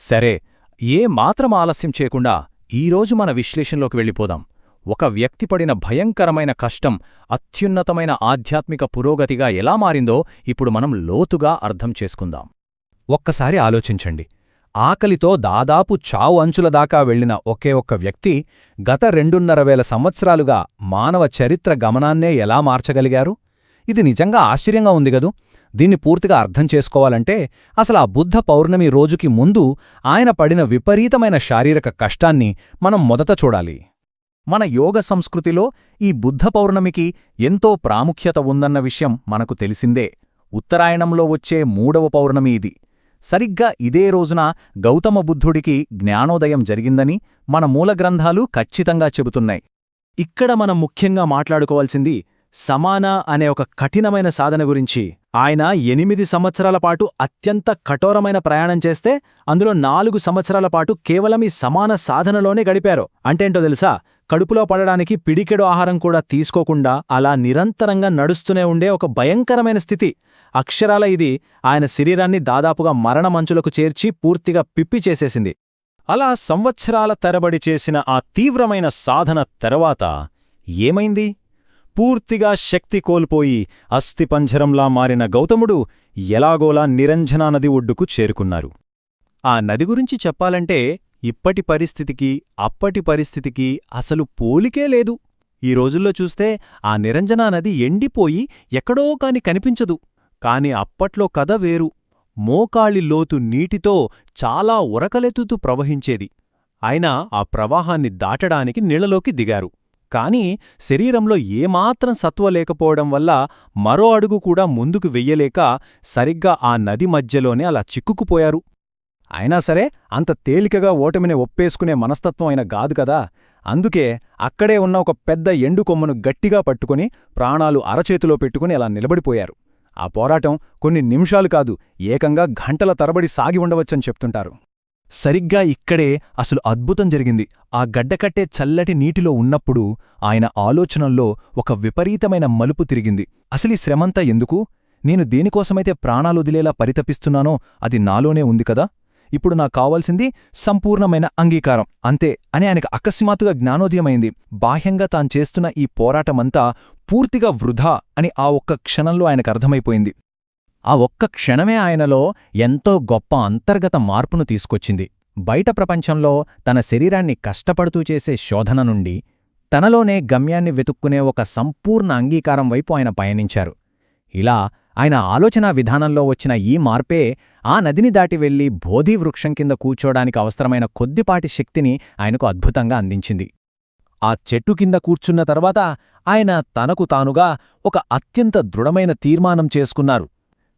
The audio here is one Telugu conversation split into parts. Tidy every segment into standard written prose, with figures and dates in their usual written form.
సరే, ఏ మాత్రం ఆలస్యం చేయకుండా ఈరోజు మన విశ్లేషణలోకి వెళ్ళిపోదాం. ఒక వ్యక్తి పడిన భయంకరమైన కష్టం అత్యున్నతమైన ఆధ్యాత్మిక పురోగతిగా ఎలా మారిందో ఇప్పుడు మనం లోతుగా అర్థం చేసుకుందాం. ఒక్కసారి ఆలోచించండి. ఆకలితో దాదాపు చావు అంచుల దాకా వెళ్లిన ఒకే ఒక్క వ్యక్తి గత 2,500 సంవత్సరాలుగా మానవ చరిత్ర గమనాన్నే ఎలా మార్చగలిగారు? ఇది నిజంగా ఆశ్చర్యంగా ఉంది గదూ. దీన్ని పూర్తిగా అర్థం చేసుకోవాలంటే అసలు ఆ బుద్ధ పౌర్ణమి రోజుకి ముందు ఆయన పడిన విపరీతమైన శారీరక కష్టాన్ని మనం మొదట చూడాలి. మన యోగ సంస్కృతిలో ఈ బుద్ధ పౌర్ణమికి ఎంతో ప్రాముఖ్యత ఉందన్న విషయం మనకు తెలిసిందే. ఉత్తరాయణంలో వచ్చే 3వ పౌర్ణమి ఇది. సరిగ్గా ఇదే రోజున గౌతమ బుద్ధుడికి జ్ఞానోదయం జరిగిందని మన మూలగ్రంథాలు ఖచ్చితంగా చెబుతున్నాయి. ఇక్కడ మనం ముఖ్యంగా మాట్లాడుకోవాల్సింది సమాన అనే ఒక కఠినమైన సాధన గురించి. ఆయన 8 సంవత్సరాల పాటు అత్యంత కఠోరమైన ప్రయాణం చేస్తే అందులో 4 సంవత్సరాల పాటు కేవలం ఈ సమాన సాధనలోనే గడిపారు. అంటేంటో తెలుసా? కడుపులో పడడానికి పిడికెడు ఆహారం కూడా తీసుకోకుండా అలా నిరంతరంగా నడుస్తూనే ఉండే ఒక భయంకరమైన స్థితి. అక్షరాల ఇది ఆయన శరీరాన్ని దాదాపుగా మరణమంచులకు చేర్చి పూర్తిగా పిప్పి చేసేసింది. అలా సంవత్సరాల తరబడి చేసిన ఆ తీవ్రమైన సాధన తర్వాత ఏమైంది? పూర్తిగా శక్తి కోల్పోయి అస్థిపంజరంలా మారిన గౌతముడు ఎలాగోలా నిరంజనా నది ఒడ్డుకు చేరుకున్నారు. ఆ నది గురించి చెప్పాలంటే ఇప్పటి పరిస్థితికి అప్పటి పరిస్థితికి అసలు పోలికే లేదు. ఈ రోజుల్లో చూస్తే ఆ నిరంజనా నది ఎండిపోయి ఎక్కడో కాని కనిపించదు. కాని అప్పట్లో కథ వేరు. మోకాళి లోతు నీటితో చాలా ఉరకలెత్తుతూ ప్రవహించేది. ఆయన ఆ ప్రవాహాన్ని దాటడానికి నీళ్లలోకి దిగారు. కాని శరీరంలో ఏమాత్రం సత్వ లేకపోవడం వల్ల మరో అడుగు కూడా ముందుకు వెయ్యలేక సరిగ్గా ఆ నది మధ్యలోనే అలా చిక్కుకుపోయారు. అయినా సరే అంత తేలికగా ఓటమిని ఒప్పేసుకునే మనస్తత్వం ఆయన గాదు కదా. అందుకే అక్కడే ఉన్న ఒక పెద్ద ఎండుకొమ్మను గట్టిగా పట్టుకుని ప్రాణాలు అరచేతిలో పెట్టుకుని అలా నిలబడిపోయారు. ఆ పోరాటం కొన్ని నిమిషాలు కాదు, ఏకంగా గంటల తరబడి సాగి ఉండవచ్చని చెప్తుంటారు. సరిగ్గా ఇక్కడే అసలు అద్భుతం జరిగింది. ఆ గడ్డకట్టే చల్లటి నీటిలో ఉన్నప్పుడు ఆయన ఆలోచనల్లో ఒక విపరీతమైన మలుపు తిరిగింది. అసలీ శ్రమంతా ఎందుకు? నేను దేనికోసమైతే ప్రాణాలొదిలేలా పరితపిస్తున్నానో అది నాలోనే ఉంది కదా. ఇప్పుడు నాకు కావాల్సింది సంపూర్ణమైన అంగీకారం, అంతే అని ఆయనకు అకస్మాత్తుగా జ్ఞానోదయమైంది. బాహ్యంగా తాను చేస్తున్న ఈ పోరాటమంతా పూర్తిగా వృధా అని ఆ ఒక్క క్షణంలో ఆయనకు అర్థమైపోయింది. ఆ ఒక్క క్షణమే ఆయనలో ఎంతో గొప్ప అంతర్గత మార్పును తీసుకొచ్చింది. బయట ప్రపంచంలో తన శరీరాన్ని కష్టపడుతూ చేసే శోధన నుండి తనలోనే గమ్యాన్ని వెతుక్కునే ఒక సంపూర్ణ అంగీకారం వైపు ఆయన పయనించారు. ఇలా ఆయన ఆలోచనా విధానంలో వచ్చిన ఈ మార్పే ఆ నదిని దాటి వెళ్లి బోధివృక్షం కింద కూర్చోడానికి అవసరమైన కొద్దిపాటి శక్తిని ఆయనకు అద్భుతంగా అందించింది. ఆ చెట్టు కింద కూర్చున్న తర్వాత ఆయన తనకు తానుగా ఒక అత్యంత దృఢమైన తీర్మానం చేసుకున్నారు.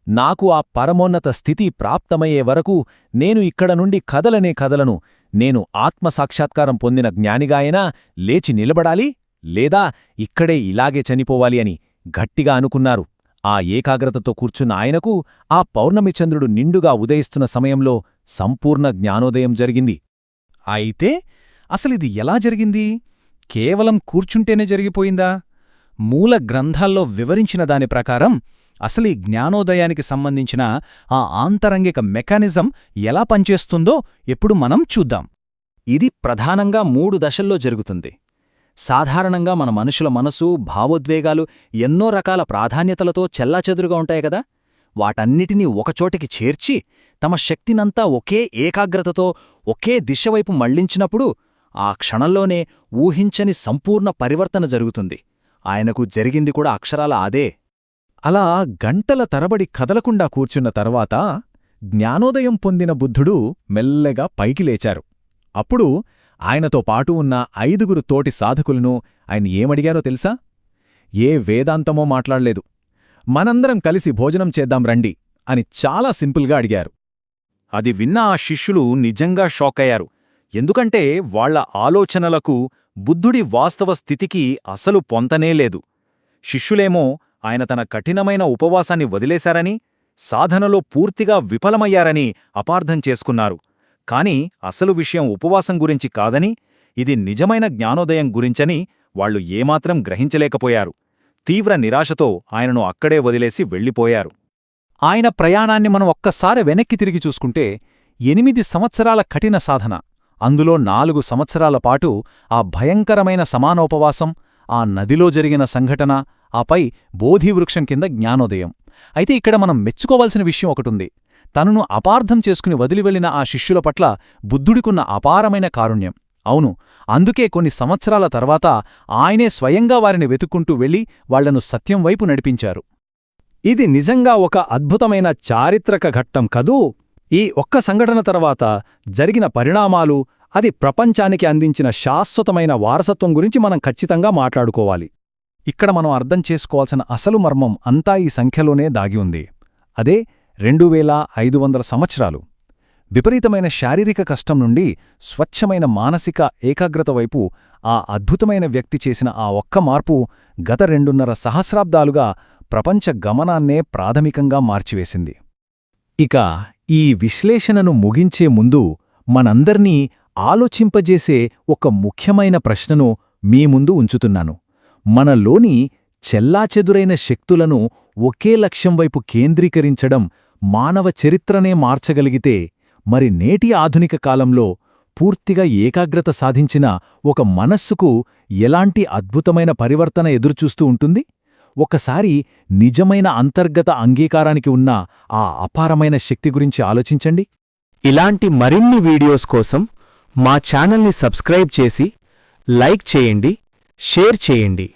నాకు ఆ పరమోన్నత స్థితి ప్రాప్తమయ్యే వరకు నేను ఇక్కడ నుండి కదలనే కదలను. నేను ఆత్మసాక్షాత్కారం పొందిన జ్ఞానిగా అయినా లేచి నిలబడాలి, లేదా ఇక్కడే ఇలాగే చనిపోవాలి అని గట్టిగా అనుకున్నారు. ఆ ఏకాగ్రతతో కూర్చున్న ఆయనకు ఆ పౌర్ణమిచంద్రుడు నిండుగా ఉదయిస్తున్న సమయంలో సంపూర్ణ జ్ఞానోదయం జరిగింది. అయితే అసలిది ఎలా జరిగింది? కేవలం కూర్చుంటేనే జరిగిపోయిందా? మూల గ్రంథాల్లో వివరించిన దాని ప్రకారం అసలీ జ్ఞానోదయానికి సంబంధించిన ఆ ఆంతరంగిక మెకానిజం ఎలా పనిచేస్తుందో ఇప్పుడు మనం చూద్దాం. ఇది ప్రధానంగా 3 దశల్లో జరుగుతుంది. సాధారణంగా మన మనుషుల మనసు, భావోద్వేగాలు ఎన్నో రకాల ప్రాధాన్యతలతో చెల్లాచెదురుగా ఉంటాయి కదా. వాటన్నిటినీ ఒకచోటికి చేర్చి తమ శక్తినంతా ఒకే ఏకాగ్రతతో ఒకే దిశవైపు మళ్లించినప్పుడు ఆ క్షణంలోనే ఊహించని సంపూర్ణ పరివర్తన జరుగుతుంది. ఆయనకు జరిగింది కూడా అక్షరాల అదే. అలా గంటల తరబడి కదలకుండా కూర్చున్న తర్వాత జ్ఞానోదయం పొందిన బుద్ధుడు మెల్లగా పైకి లేచారు. అప్పుడు ఆయనతో పాటు ఉన్న 5 తోటి సాధకులను ఆయన ఏమడిగారో తెలుసా? ఏ వేదాంతమో మాట్లాడలేదు. మనందరం కలిసి భోజనం చేద్దాం రండి అని చాలా సింపుల్గా అడిగారు. అది విన్న ఆ శిష్యులు నిజంగా షాకయ్యారు. ఎందుకంటే వాళ్ల ఆలోచనలకు బుద్ధుడి వాస్తవ స్థితికి అసలు పొంతనేలేదు. శిష్యులేమో ఆయన తన కఠినమైన ఉపవాసాన్ని వదిలేశారని, సాధనలో పూర్తిగా విఫలమయ్యారని అపార్థం చేసుకున్నారు. కాని అసలు విషయం ఉపవాసం గురించి కాదని, ఇది నిజమైన జ్ఞానోదయం గురించని వాళ్లు ఏమాత్రం గ్రహించలేకపోయారు. తీవ్ర నిరాశతో ఆయనను అక్కడే వదిలేసి వెళ్ళిపోయారు. ఆయన ప్రయాణాన్ని మనం ఒక్కసారి వెనక్కి తిరిగి చూసుకుంటే 8 సంవత్సరాల కఠిన సాధన, అందులో 4 సంవత్సరాల పాటు ఆ భయంకరమైన సమానోపవాసం, ఆ నదిలో జరిగిన సంఘటన, ఆపై బోధివృక్షం కింద జ్ఞానోదయం. అయితే ఇక్కడ మనం మెచ్చుకోవాల్సిన విషయం ఒకటుంది. తనను అపార్థం చేసుకుని వదిలివెళ్లిన ఆ శిష్యుల పట్ల బుద్ధుడికున్న అపారమైన కారుణ్యం. అవును, అందుకే కొన్ని సంవత్సరాల తర్వాత ఆయనే స్వయంగా వారిని వెతుక్కుంటూ వెళ్లి వాళ్లను సత్యం వైపు నడిపించారు. ఇది నిజంగా ఒక అద్భుతమైన చారిత్రక ఘట్టం కదూ! ఈ ఒక్క సంఘటన తర్వాత జరిగిన పరిణామాలు, అది ప్రపంచానికి అందించిన శాశ్వతమైన వారసత్వం గురించి మనం ఖచ్చితంగా మాట్లాడుకోవాలి. ఇక్కడ మనం అర్థం చేసుకోవాల్సిన అసలు మర్మం అంతా ఈ సంఖ్యలోనే దాగి ఉంది. అదే 2500 సంవత్సరాలు. విపరీతమైన శారీరక కష్టం నుండి స్వచ్ఛమైన మానసిక ఏకాగ్రత వైపు ఆ అద్భుతమైన వ్యక్తి చేసిన ఆ ఒక్క మార్పు గత 2.5 సహస్రాబ్దాలుగా ప్రపంచ గమనాన్నే ప్రాథమికంగా మార్చివేసింది. ఇక ఈ విశ్లేషణను ముగించే ముందు మనందర్నీ ఆలోచింపజేసే ఒక ముఖ్యమైన ప్రశ్నను మీ ముందు ఉంచుతున్నాను. మనలోని చెల్లాచెదురైన శక్తులను ఒకే లక్ష్యం వైపు కేంద్రీకరించడం మానవ చరిత్రనే మార్చగలిగితే, మరి నేటి ఆధునిక కాలంలో పూర్తిగా ఏకాగ్రత సాధించిన ఒక మనస్సుకు ఎలాంటి అద్భుతమైన పరివర్తన ఎదురుచూస్తూ ఉంటుంది? ఒకసారి నిజమైన అంతర్గత అంగీకారానికి ఉన్న ఆ అపారమైన శక్తి గురించి ఆలోచించండి. ఇలాంటి మరిన్ని వీడియోస్ కోసం మా ఛానల్ని సబ్స్క్రైబ్ చేసి, లైక్ చేయండి, షేర్ చేయండి.